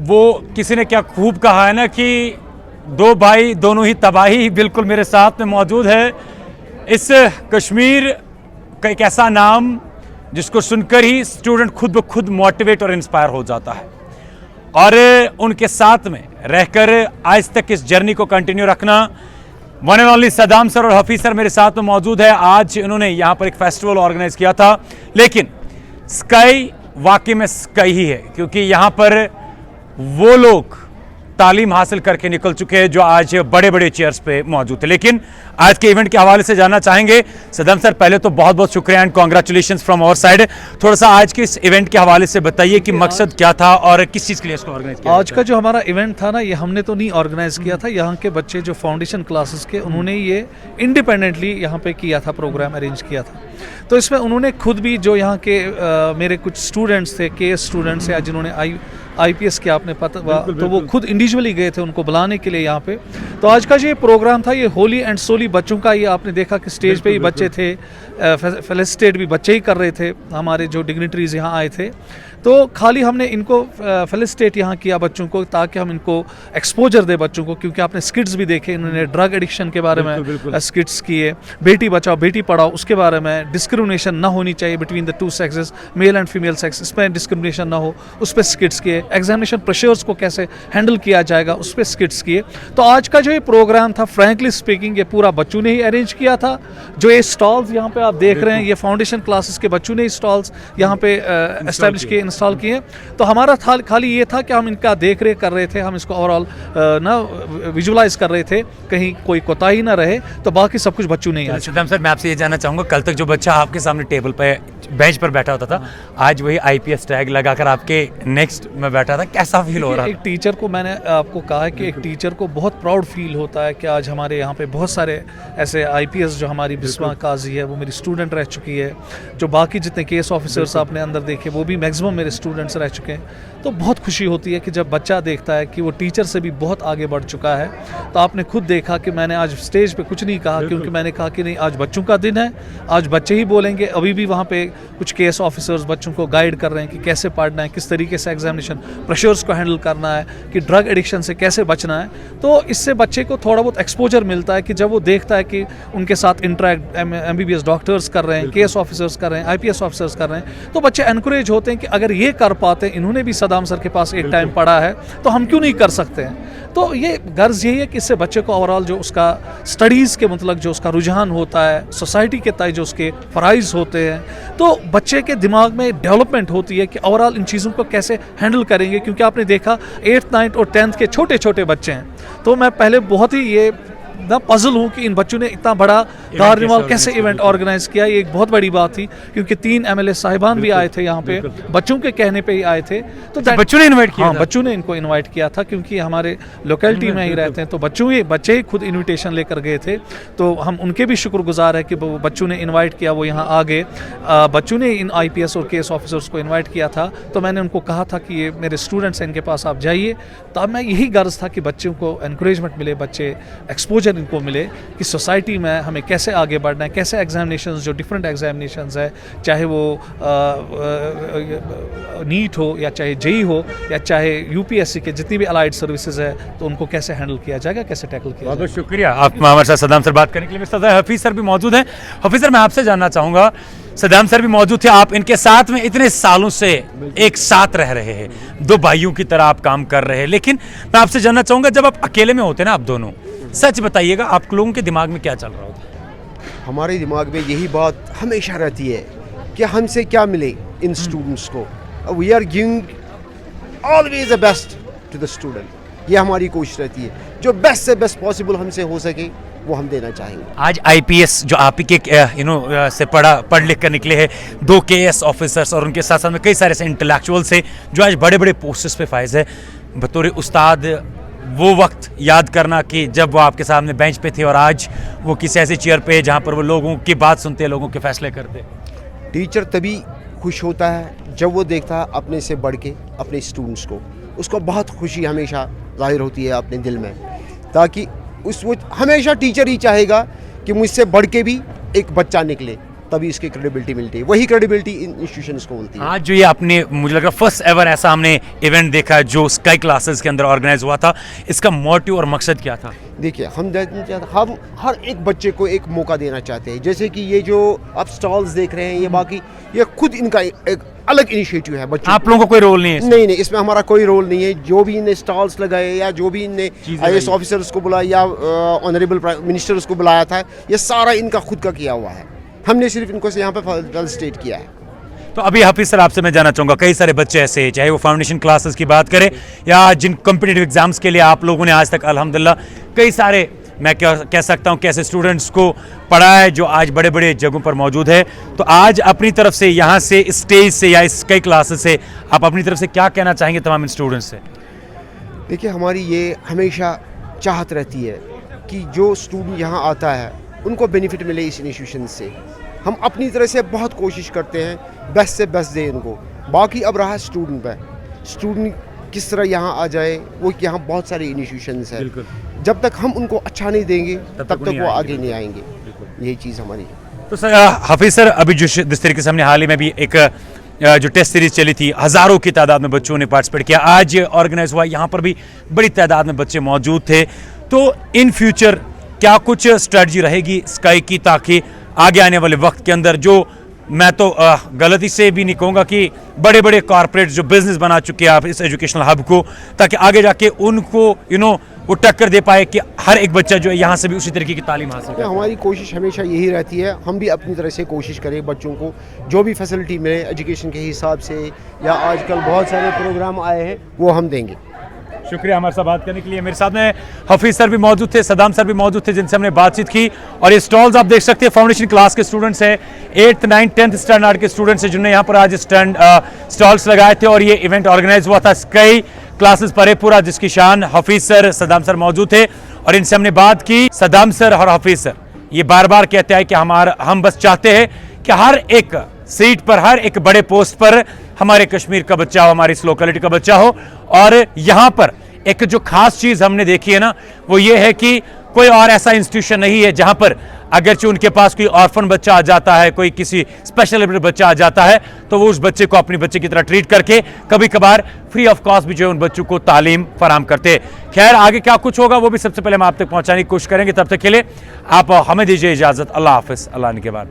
वो किसी ने क्या खूब कहा है ना कि दो भाई दोनों ही तबाही, बिल्कुल मेरे साथ में मौजूद है। इस कश्मीर का एक ऐसा नाम जिसको सुनकर ही स्टूडेंट खुद ब खुद मोटिवेट और इंस्पायर हो जाता है, और उनके साथ में रहकर आज तक इस जर्नी को कंटिन्यू रखना। One and only Saddam sir और हफीज सर मेरे साथ में मौजूद है। आज इन्होंने यहाँ पर एक फेस्टिवल ऑर्गेनाइज किया था, लेकिन स्काई वाकई में स्काई ही है, क्योंकि यहाँ पर वो लोग तालीम हासिल करके निकल चुके हैं जो आज बड़े बड़े चेयर्स पे मौजूद थे। लेकिन आज के इवेंट के हवाले से जानना चाहेंगे सदाम सर, पहले तो बहुत बहुत शुक्रिया and congratulations from our side. थोड़ा सा आज के इस इवेंट के हवाले से बताइए कि मकसद क्या था और किस चीज़ के लिए इसको ऑर्गेनाइज किया। आज का जो हमारा इवेंट था ना, ये हमने तो नहीं ऑर्गेनाइज किया था, यहाँ के बच्चे जो फाउंडेशन क्लासेस के उन्होंने ये इंडिपेंडेंटली यहाँ पे किया था, प्रोग्राम अरेंज किया था। तो इसमें उन्होंने खुद भी जो यहाँ के मेरे कुछ स्टूडेंट्स थे, केएस स्टूडेंट्स हैं जिन्होंने आईपीएस किया, आपने पता तो वो खुद इंडिविजुअली गए थे उनको बुलाने के लिए यहाँ पे। तो आज का जो ये प्रोग्राम था, ये होली एंड सोली बच्चों का, ये आपने देखा कि स्टेज पे ही बच्चे थे, फेलिसिटेट भी बच्चे ही कर रहे थे, हमारे जो डिग्निटरीज यहाँ आए थे। तो खाली हमने इनको फेलिसिटेट यहाँ किया बच्चों को, ताकि हम इनको एक्सपोजर दे बच्चों को, क्योंकि आपने स्किट्स भी देखे, इन्होंने ड्रग एडिक्शन के बारे में स्किट्स किए, बेटी बचाओ बेटी पढ़ाओ उसके बारे में, डिस्क्रिमिनेशन ना होनी चाहिए between the two sexes, male and female sex, इसमें डिस्क्रिमिनेशन ना हो, उस पर स्किट्स किए। एग्जामिनेशन प्रेशर्स को कैसे हैंडल किया जाएगा उस पर स्किट्स किए। तो आज का जो ये प्रोग्राम था, फ्रैंकली स्पीकिंग, ये पूरा बच्चों ने ही अरेंज किया था। जो ये स्टॉल्स यहाँ पे आप देख रहे हैं, ये फाउंडेशन क्लासेस के बच्चों ने ही स्टॉल्स यहाँ पे एस्टेब्लिश किए, इंस्टॉल किए। तो हमारा खाली ये था कि हम इनका देख रेख कर रहे थे, हम इसको ओवरऑल ना विजुलाइज कर रहे थे, कहीं कोई कोताही ना रहे। तो बाकी सब कुछ बच्चों ने ही। सदाम सर, मैं आपसे ये जानना चाहूँगा, कल तक जो बच्चा आपके सामने टेबल पे बेंच पर बैठा होता था, आज वही आईपीएस टैग लगाकर आपके नेक्स्ट में बैठा था, कैसा फील हो रहा है? एक टीचर को, मैंने आपको कहा है कि एक टीचर को बहुत प्राउड फील होता है कि आज हमारे यहाँ पे बहुत सारे ऐसे आईपीएस, जो हमारी बिस्मा काजी है वो मेरी स्टूडेंट रह चुकी है, जो बाकी जितने केस ऑफिसर्स आपने अंदर देखे वो भी मैक्सिमम मेरे स्टूडेंट्स रह चुके हैं। तो बहुत खुशी होती है कि जब बच्चा देखता है कि वो टीचर से भी बहुत आगे बढ़ चुका है। तो आपने खुद देखा कि मैंने आज स्टेज पे कुछ नहीं कहा, क्योंकि मैंने कहा कि नहीं, आज बच्चों का दिन है, आज बच्चे ही बोलेंगे। अभी भी वहाँ पे कुछ केस ऑफिसर्स बच्चों को गाइड कर रहे हैं कि कैसे पढ़ना है, किस तरीके से एग्जामिनेशन प्रेशर्स को हैंडल करना है, कि ड्रग एडिक्शन से कैसे बचना है। तो इससे बच्चे को थोड़ा बहुत एक्सपोजर मिलता है कि जब वो देखता है कि उनके साथ इंटरेक्ट एमबीबीएस डॉक्टर्स कर रहे हैं, केस ऑफिसर्स कर रहे हैं, आईपीएस ऑफिसर्स कर रहे हैं, तो बच्चे एनकरेज होते हैं कि अगर ये कर पाते हैं, इन्होंने भी सदाम सर के पास एक टाइम पढ़ा है, तो हम क्यों नहीं कर सकते हैं। तो ये गर्ज यही है कि इससे बच्चे को ओवरऑल जो उसका स्टडीज़ के मतलब जो उसका रुझान होता है, सोसाइटी के तय जो उसके फ़राइज़ होते हैं, तो बच्चे के दिमाग में डेवलपमेंट होती है कि ओवरऑल इन चीज़ों को कैसे हैंडल करेंगे। क्योंकि आपने देखा 8th 9th और 10th के छोटे छोटे बच्चे हैं, तो मैं पहले बहुत ही ये ना पजल हूँ कि इन बच्चों ने इतना बड़ा कार्निवल कैसे इवेंट ऑर्गेनाइज किया। ये एक बहुत बड़ी बात थी, क्योंकि 3 एमएलए साहिबान भी आए थे यहाँ पे, बच्चों के कहने पे ही आए थे। तो बच्चों ने इनवाइट किया? हाँ, बच्चों ने इनको इनवाइट किया था, क्योंकि हमारे लोकेलिटी में ही रहते हैं, तो बच्चे ही खुद इन्विटेशन लेकर गए थे। तो हम उनके भी शुक्रगुजार है कि बच्चों ने इन्वाइट किया, वो यहाँ आ गए। बच्चों ने इन आईपीएस और केस ऑफिसर्स को इन्वाइट किया था। तो मैंने उनको कहा था कि ये मेरे स्टूडेंट्स हैं, इनके पास आप जाइए। तो अब मैं यही गर्ज था कि बच्चों को एनकरेजमेंट मिले, बच्चे एक्सपोजर इनको मिले कि सोसाइटी में हमें कैसे आगे बढ़ना है, कैसे एग्जामिनेशंस, जो डिफरेंट एग्जामिनेशंस है, चाहे वो नीट हो या चाहे जेई हो या चाहे यूपीएससी के जितनी भी अलाइड सर्विसेज है, तो उनको कैसे हैंडल किया जाएगा, कैसे टैकल किया जाएगा। बहुत शुक्रिया आप हमारे साथ सदाम सर बात करने के लिए। मेरे साथ हफीज सर भी मौजूद हैं। हफीज सर, मैं आपसे जानना चाहूँगा, सदाम सर भी मौजूद थे, आप इनके साथ में इतने सालों से एक साथ रह रहे हैं, दो भाइयों की तरह आप काम कर रहे हैं। लेकिन मैं आपसे जानना चाहूँगा, जब आप अकेले में होते ना, आप दोनों, सच बताइएगा आप लोगों के दिमाग में क्या चल रहा होता है? हमारे दिमाग में यही बात हमेशा रहती है कि हमसे क्या मिले इन स्टूडेंट्स को। We are giving always the best to the student. ये हमारी कोशिश रहती है, जो बेस्ट से बेस्ट पॉसिबल हमसे हो सके वो हम देना चाहेंगे। आज आईपीएस जो आप ही के से पढ़ लिख कर निकले हैं, 2 केएस ऑफिसर्स और उनके साथ साथ में कई सारे ऐसे इंटेलेक्चुअल्स हैं जो आज बड़े बड़े पोस्ट्स पे फाइज है। बतौर उस्ताद वो वक्त याद करना कि जब वो आपके सामने बेंच पे थे और आज वो किसी ऐसी चेयर पे है जहाँ पर वो लोगों की बात सुनते हैं, लोगों के फैसले करते। टीचर तभी खुश होता है जब वो देखता है अपने से बढ़ के अपने स्टूडेंट्स को, उसको बहुत खुशी हमेशा जाहिर होती है अपने दिल में। ताकि वो हमेशा टीचर ही चाहेगा कि मुझसे बढ़ के भी एक बच्चा निकले, तभी इसकी क्रेडिबिलिटी मिलती है, वही क्रेडिबिलिटी इन इंस्टीट्यूशंस को मिलती है। आज जो ये आपने, मुझे लग रहा फर्स्ट एवर ऐसा हमने इवेंट देखा है जो स्काई क्लासेस के अंदर ऑर्गेनाइज हुआ था, इसका मोटिव और मकसद क्या था? देखिए, हम हर एक बच्चे को एक मौका देना चाहते हैं। जैसे कि ये जो आप स्टॉल्स देख रहे हैं, ये बाकी ये खुद इनका एक अलग इनिशिएटिव है। बच्चों आप लोगों का कोई रोल नहीं है इसमें? नहीं, इसमें हमारा कोई रोल नहीं है। जो भी इनने स्टॉल्स लगाए या जो भी इनने IAS ऑफिसर्स को बुलाया या ऑनरेबल प्राइम मिनिस्टर्स को बुलाया था, ये सारा इनका खुद का किया हुआ है। हमने सिर्फ इनको से यहाँ पे फेलिसिटेट किया है। तो अभी हाफिज सर, आपसे मैं जानना चाहूँगा, कई सारे बच्चे ऐसे हैं, चाहे वो फाउंडेशन क्लासेस की बात करें या जिन कॉम्पिटिटिव एग्जाम्स के लिए आप लोगों ने आज तक अल्हम्दुलिल्लाह कई सारे, मैं क्या कह सकता हूँ, कैसे स्टूडेंट्स को पढ़ा है जो आज बड़े बड़े जगहों पर मौजूद है। तो आज अपनी तरफ से यहाँ से स्टेज से या इस कई क्लासेस से आप अपनी तरफ से क्या कहना चाहेंगे तमाम इन स्टूडेंट्स से? देखिए, हमारी ये हमेशा चाहत रहती है कि जो स्टूडेंट यहाँ आता है उनको बेनिफिट मिले इस इंस्टीट्यूशन से। हम अपनी तरह से बहुत कोशिश करते हैं बेस्ट से बेस्ट दें उनको। बाकी अब रहा स्टूडेंट पे, स्टूडेंट किस तरह यहाँ आ जाए, वो यहाँ बहुत सारे इंस्टीट्यूशंस हैं। जब तक हम उनको अच्छा नहीं देंगे तब तक वो आगे नहीं आएंगे। यही चीज़ हमारी है। तो सर, हाफिज सर, अभी जिस तरीके से हमने हाल ही में भी एक जो टेस्ट सीरीज चली थी, हज़ारों की तादाद में बच्चों ने पार्टिसिपेट किया, आज ऑर्गेनाइज हुआ, यहाँ पर भी बड़ी तादाद में बच्चे मौजूद थे। तो इन फ्यूचर क्या कुछ स्ट्रेटजी रहेगी स्काई की, ताकि आगे आने वाले वक्त के अंदर, जो मैं तो गलती से भी नहीं कहूँगा कि बड़े बड़े कॉरपोरेट जो बिजनेस बना चुके हैं आप इस एजुकेशनल हब को, ताकि आगे जाके उनको वो टक्कर दे पाए कि हर एक बच्चा जो है यहाँ से भी उसी तरीके की तालीम हासिल करे? हमारी कोशिश हमेशा यही रहती है, हम भी अपनी तरह से कोशिश करें बच्चों को जो भी फैसिलिटी मिले एजुकेशन के हिसाब से, या आजकल बहुत सारे प्रोग्राम आए हैं वो हम देंगे। शुक्रिया हमारे साथ बात करने के लिए। मेरे साथ में हफीज सर भी मौजूद थे, सदाम सर भी मौजूद थे, जिनसे हमने बातचीत की। और ये स्टॉल्स आप देख सकते हैं, फाउंडेशन क्लास के स्टूडेंट्स हैं, 8th 9th 10th स्टैंडर्ड के स्टूडेंट्स हैं, जिन्होंने यहाँ पर आज स्टॉल्स लगाए थे। और ये इवेंट ऑर्गेनाइज हुआ था कई क्लासेस परेपुरा, जिसकी शान हफीज सर, सदाम सर मौजूद थे और इनसे हमने बात की। सदाम सर और हफीज सर ये बार बार कहते हैं कि हम बस चाहते हैं कि हर एक सीट पर, हर एक बड़े पोस्ट पर हमारे कश्मीर का बच्चा हो, हमारी इस लोकेलिटी का बच्चा हो। और यहाँ पर एक जो खास चीज हमने देखी है ना, वो ये है कि कोई और ऐसा इंस्टीट्यूशन नहीं है जहां पर अगरचे उनके पास कोई ऑर्फन बच्चा आ जाता है, कोई किसी स्पेशल एबिलिटी बच्चा आ जाता है, तो वो उस बच्चे को अपने बच्चे की तरह ट्रीट करके कभी कभार फ्री ऑफ कॉस्ट भी जो है उन बच्चों को तालीम फराम करते हैं। खैर, आगे क्या कुछ होगा वो भी सबसे पहले हम आप तक पहुंचाने की कोशिश करेंगे। तब तक के लिए आप हमें दीजिए इजाजत। अल्लाह हाफिज, अल्लाह ने के बाद।